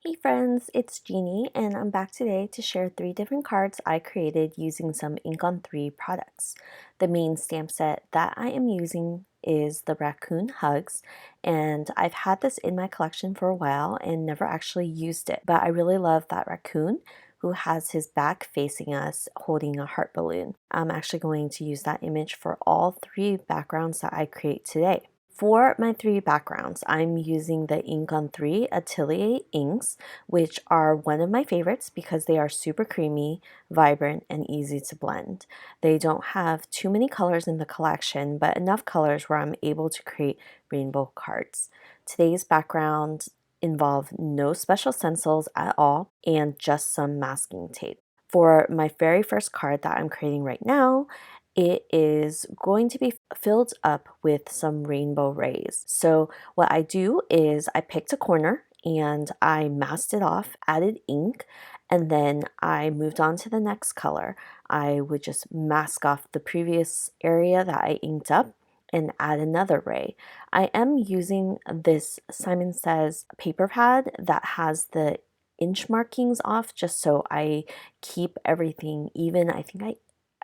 Hey friends, it's Jeannie and I'm back today to share 3 different cards I created using some Ink on 3 products. The main stamp set that I am using is the Raccoon Hugs, and I've had this in my collection for a while and never actually used it, but I really love that raccoon who has his back facing us holding a heart balloon. I'm actually going to use that image for all 3 backgrounds that I create today. For my 3 backgrounds, I'm using the Ink on 3 Atelier inks, which are one of my favorites because they are super creamy, vibrant, and easy to blend. They don't have too many colors in the collection, but enough colors where I'm able to create rainbow cards. Today's background involve no special stencils at all and just some masking tape. For my very first card that I'm creating right now, it is going to be filled up with some rainbow rays. So what I do is I picked a corner and I masked it off, added ink, and then I moved on to the next color. I would just mask off the previous area that I inked up and add another ray. I am using this Simon Says paper pad that has the inch markings off just so I keep everything even.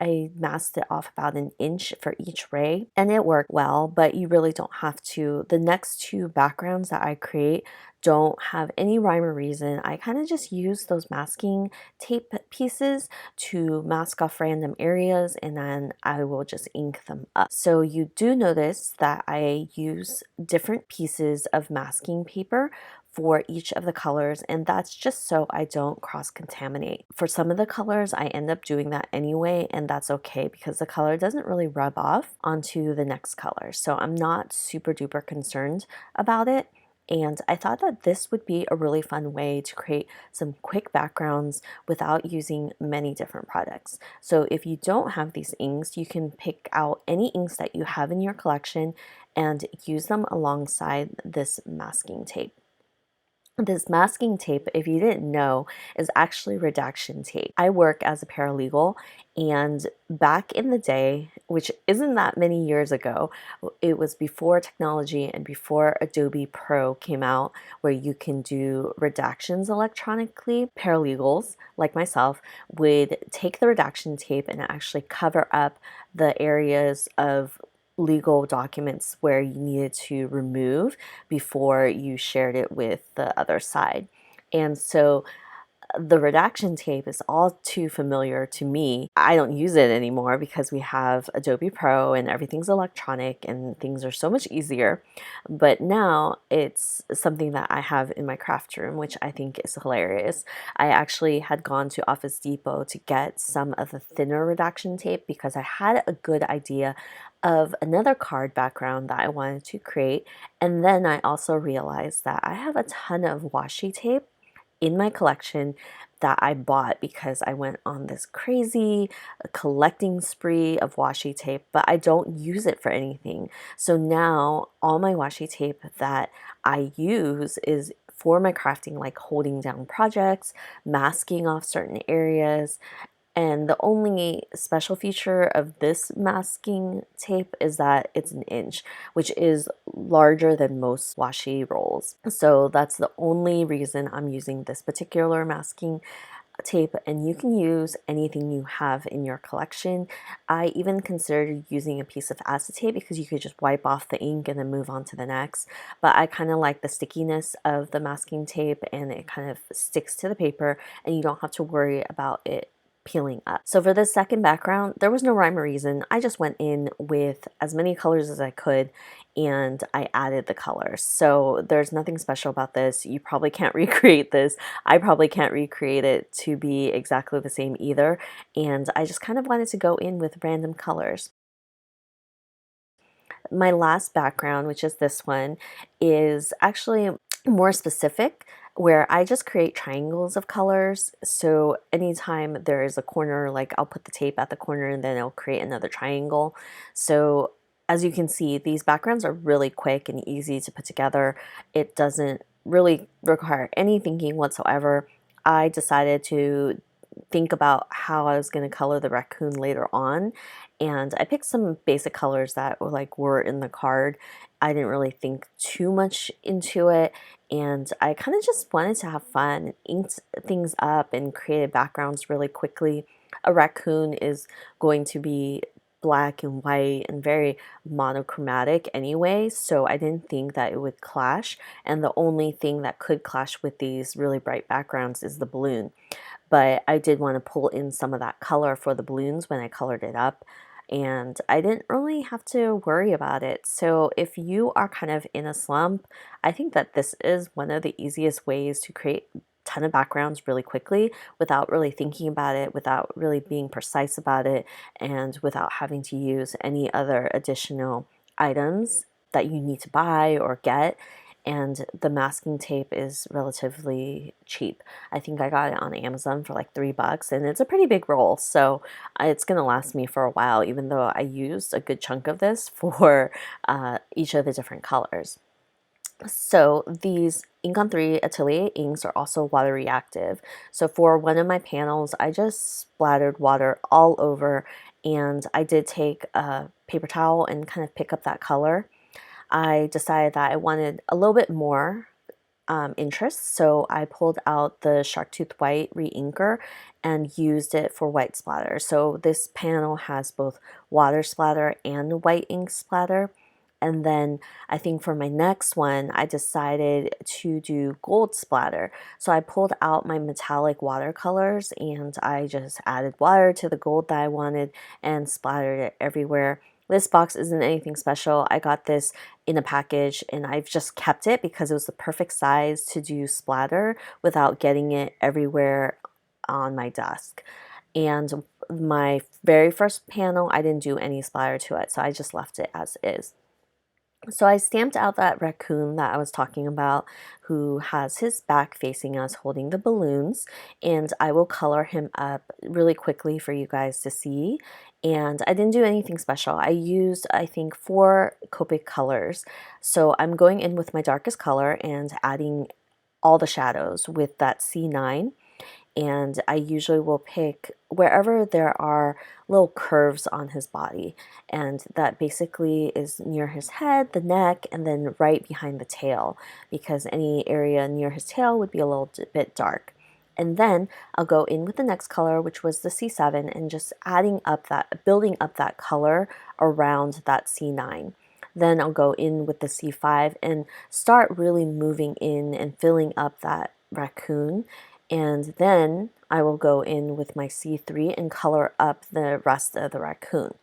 I masked it off about an inch for each ray and it worked well, but you really don't have to. The next 2 backgrounds that I create don't have any rhyme or reason. I kind of just use those masking tape pieces to mask off random areas and then I will just ink them up. So you do notice that I use different pieces of masking paper for each of the colors, and that's just so I don't cross-contaminate. For some of the colors, I end up doing that anyway, and that's okay because the color doesn't really rub off onto the next color. So I'm not super duper concerned about it. And I thought that this would be a really fun way to create some quick backgrounds without using many different products. So if you don't have these inks, you can pick out any inks that you have in your collection and use them alongside this masking tape. This masking tape, if you didn't know, is actually redaction tape. I work as a paralegal, and back in the day, which isn't that many years ago, it was before technology and before Adobe Pro came out, where you can do redactions electronically. Paralegals, like myself, would take the redaction tape and actually cover up the areas of legal documents where you needed to remove before you shared it with the other side. And so the redaction tape is all too familiar to me. I don't use it anymore because we have Adobe Pro and everything's electronic and things are so much easier. But now it's something that I have in my craft room, which I think is hilarious. I actually had gone to Office Depot to get some of the thinner redaction tape because I had a good idea of another card background that I wanted to create. And then I also realized that I have a ton of washi tape in my collection that I bought because I went on this crazy collecting spree of washi tape, but I don't use it for anything. So now all my washi tape that I use is for my crafting, like holding down projects, masking off certain areas, and the only special feature of this masking tape is that it's an inch, which is larger than most washi rolls. So that's the only reason I'm using this particular masking tape, and you can use anything you have in your collection. I even considered using a piece of acetate because you could just wipe off the ink and then move on to the next, but I kind of like the stickiness of the masking tape and it kind of sticks to the paper and you don't have to worry about it peeling up. So for this second background, there was no rhyme or reason. I just went in with as many colors as I could and I added the colors. So there's nothing special about this. You probably can't recreate this. I probably can't recreate it to be exactly the same either. And I just kind of wanted to go in with random colors. My last background, which is this one, is actually more specific where I just create triangles of colors. So anytime there is a corner, like I'll put the tape at the corner and then I'll create another triangle. So as you can see, these backgrounds are really quick and easy to put together. It doesn't really require any thinking whatsoever. I decided to think about how I was going to color the raccoon later on, and I picked some basic colors that were in the card, I didn't really think too much into it, and I kind of just wanted to have fun, inked things up and created backgrounds really quickly. A raccoon is going to be black and white and very monochromatic anyway, so I didn't think that it would clash, and the only thing that could clash with these really bright backgrounds is the balloon. But I did want to pull in some of that color for the balloons when I colored it up, and I didn't really have to worry about it. So if you are kind of in a slump, I think that this is one of the easiest ways to create a ton of backgrounds really quickly without really thinking about it, without really being precise about it, and without having to use any other additional items that you need to buy or get. And the masking tape is relatively cheap. I think I got it on Amazon for like $3, and it's a pretty big roll, so it's gonna last me for a while, even though I used a good chunk of this for each of the different colors. So these Ink on 3 Atelier inks are also water reactive. So for one of my panels, I just splattered water all over, and I did take a paper towel and kind of pick up that color. I decided that I wanted a little bit more interest, so I pulled out the Shark Tooth White re-inker and used it for white splatter. So this panel has both water splatter and white ink splatter. And then I think for my next one, I decided to do gold splatter. So I pulled out my metallic watercolors and I just added water to the gold that I wanted and splattered it everywhere. This box isn't anything special. I got this in a package and I've just kept it because it was the perfect size to do splatter without getting it everywhere on my desk. And my very first panel, I didn't do any splatter to it, so I just left it as is. So I stamped out that raccoon that I was talking about, who has his back facing us holding the balloons, and I will color him up really quickly for you guys to see. And I didn't do anything special. I used, I think, 4 Copic colors. So I'm going in with my darkest color and adding all the shadows with that C9, and I usually will pick wherever there are little curves on his body, and that basically is near his head, the neck, and then right behind the tail, because any area near his tail would be a little bit dark. And then I'll go in with the next color, which was the C7, and just adding up that, building up that color around that C9. Then I'll go in with the C5 and start really moving in and filling up that raccoon. And then I will go in with my C3 and color up the rest of the raccoon.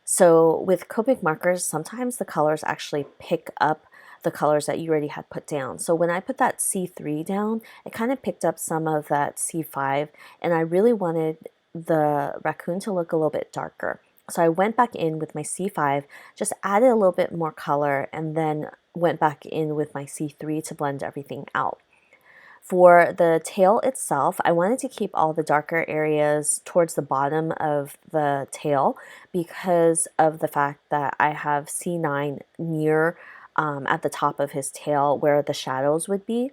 So with Copic markers, sometimes the colors actually pick up the colors that you already had put down. So when I put that C3 down, it kind of picked up some of that C5, and I really wanted the raccoon to look a little bit darker. So I went back in with my C5, just added a little bit more color, and then went back in with my C3 to blend everything out. For the tail itself, I wanted to keep all the darker areas towards the bottom of the tail because of the fact that I have C9 near at the top of his tail where the shadows would be.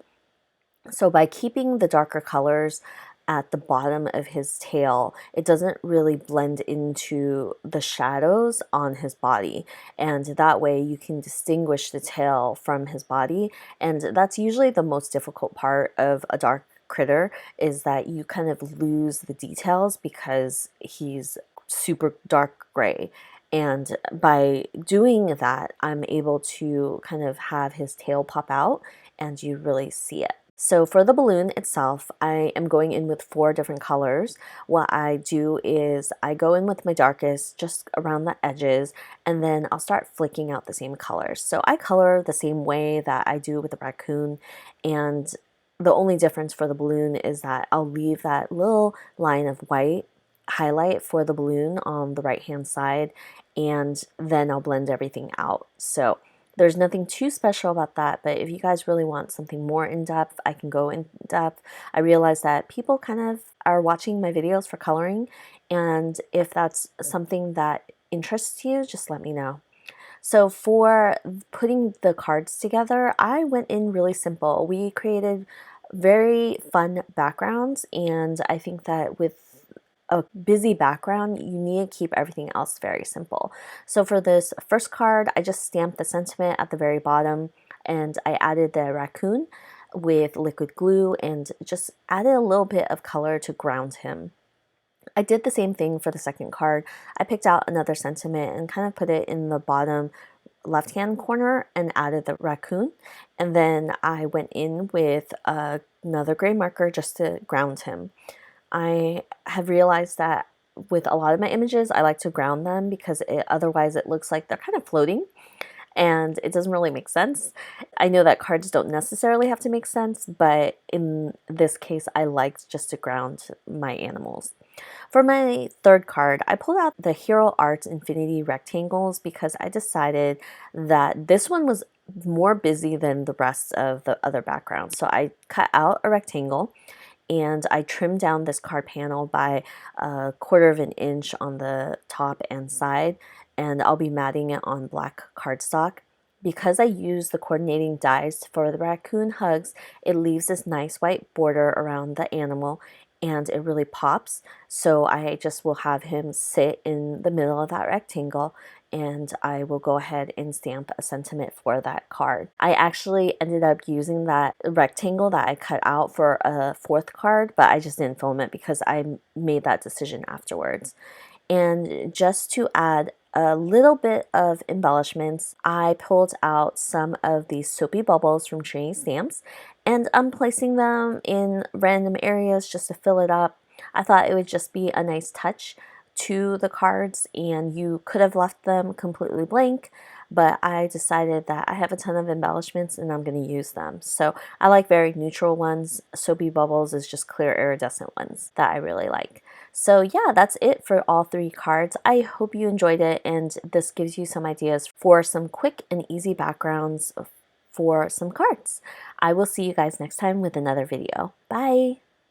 So by keeping the darker colors at the bottom of his tail, it doesn't really blend into the shadows on his body. And that way you can distinguish the tail from his body. And that's usually the most difficult part of a dark critter, is that you kind of lose the details because he's super dark gray. And by doing that, I'm able to kind of have his tail pop out and you really see it. So for the balloon itself, I am going in with 4 different colors. What I do is I go in with my darkest just around the edges, and then I'll start flicking out the same colors. So I color the same way that I do with the raccoon, and the only difference for the balloon is that I'll leave that little line of white highlight for the balloon on the right hand side, and then I'll blend everything out. So there's nothing too special about that, but if you guys really want something more in-depth, I can go in-depth. I realize that people kind of are watching my videos for coloring, and if that's something that interests you, just let me know. So for putting the cards together, I went in really simple. We created very fun backgrounds, and I think that with a busy background, you need to keep everything else very simple. So for this first card, I just stamped the sentiment at the very bottom, and I added the raccoon with liquid glue and just added a little bit of color to ground him. I did the same thing for the second card. I picked out another sentiment and kind of put it in the bottom left hand corner and added the raccoon, and then I went in with another gray marker just to ground him. I have realized that with a lot of my images, I like to ground them because otherwise it looks like they're kind of floating and it doesn't really make sense. I know that cards don't necessarily have to make sense, but in this case, I liked just to ground my animals. For my third card, I pulled out the Hero Arts Infinity Rectangles because I decided that this one was more busy than the rest of the other backgrounds. So I cut out a rectangle and I trimmed down this card panel by 1/4 of an inch on the top and side, and I'll be matting it on black cardstock. Because I used the coordinating dies for the raccoon hugs, it leaves this nice white border around the animal and it really pops. So I just will have him sit in the middle of that rectangle and I will go ahead and stamp a sentiment for that card. I actually ended up using that rectangle that I cut out for a fourth card, but I just didn't film it because I made that decision afterwards. And just to add a little bit of embellishments, I pulled out some of these soapy bubbles from Trini Stamps and I'm placing them in random areas just to fill it up. I thought it would just be a nice touch to the cards, and you could have left them completely blank, but I decided that I have a ton of embellishments and I'm going to use them. So I like very neutral ones. Soapy bubbles is just clear iridescent ones that I really like. So yeah, that's it for all three cards. I hope you enjoyed it and this gives you some ideas for some quick and easy backgrounds for some cards. I will see you guys next time with another video. Bye!